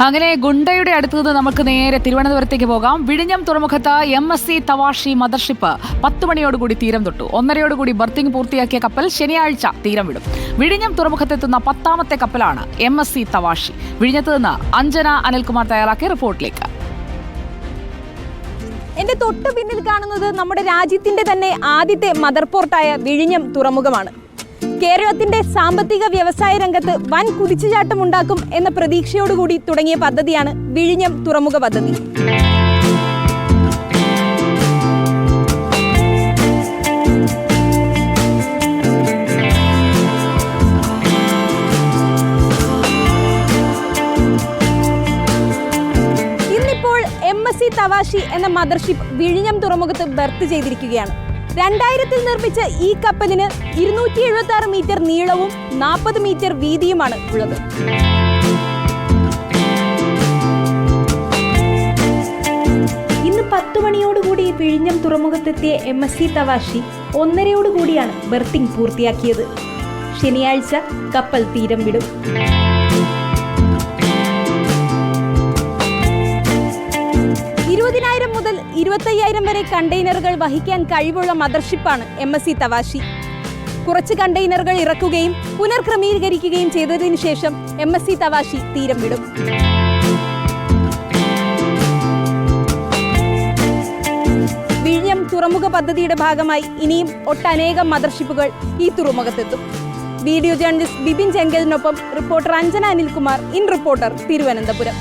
അങ്ങനെ ഗുണ്ടയുടെ അടുത്ത് നിന്ന് നമുക്ക് നേരെ തിരുവനന്തപുരത്തേക്ക് പോകാം. വിഴിഞ്ഞം തുറമുഖത്ത് MSC തവാഷി മദർഷിപ്പ് 10 മണിയോടുകൂടി തീരം തൊട്ടു. 1:30യോടുകൂടി ബർത്തിങ് പൂർത്തിയാക്കിയ കപ്പൽ ശനിയാഴ്ച തീരം വിടും. വിഴിഞ്ഞം തുറമുഖത്തെത്തുന്ന 10ാമത്തെ കപ്പലാണ് MSC തവാഷി. വിഴിഞ്ഞത്ത് നിന്ന് അഞ്ജന അനിൽകുമാർ തയ്യാറാക്കിയ റിപ്പോർട്ടിലേക്ക്. എന്റെ തൊട്ടു പിന്നിൽ കാണുന്നത് നമ്മുടെ രാജ്യത്തിന്റെ തന്നെ ആദ്യത്തെ മദർ പോർട്ടായ വിഴിഞ്ഞം തുറമുഖമാണ്. കേരളത്തിന്റെ സാമ്പത്തിക വ്യവസായ രംഗത്ത് വൻ കുതിച്ചുചാട്ടം ഉണ്ടാക്കും എന്ന പ്രതീക്ഷയോടുകൂടി തുടങ്ങിയ പദ്ധതിയാണ് വിഴിഞ്ഞം തുറമുഖ പദ്ധതി. ഇന്നിപ്പോൾ MSC തവാഷി എന്ന മദർഷിപ്പ് വിഴിഞ്ഞം തുറമുഖത്ത് ബർത്ത് ചെയ്തിരിക്കുകയാണ്. 2000-ൽ നിർമ്മിച്ച ഈ കപ്പലിന് 276 മീറ്റർ നീളവും 40 മീറ്റർ വീതിയുമാണ് ഉള്ളത്. ഇന്ന് 10 മണിയോടുകൂടി വിഴിഞ്ഞം തുറമുഖത്തെത്തിയ MSC തവാഷി 1:30യോടുകൂടിയാണ് ബർത്തിങ് പൂർത്തിയാക്കിയത്. ശനിയാഴ്ച കപ്പൽ തീരം വിടും. 20,000 മുതൽ 25,000 വരെ കണ്ടെയ്നറുകൾ വഹിക്കാൻ കഴിവുള്ള മദർഷിപ്പാണ് MSC തവാഷി. കുറച്ച് കണ്ടെയ്നറുകൾ ഇറക്കുകയും പുനർക്രമീകരിക്കുകയും ചെയ്തതിനു ശേഷം MSC തവാഷി തീരം വിടും. വിഴിഞ്ഞം തുറമുഖ പദ്ധതിയുടെ ഭാഗമായി ഇനിയും ഒട്ടനേകം മദർഷിപ്പുകൾ ഈ തുറമുഖത്തെത്തും. വീഡിയോ ജേർണലിസ്റ്റ് ബിപിൻ ചെങ്കലിനൊപ്പം reporter Anjana Anilkumar, in reporter, Thiruvananthapuram.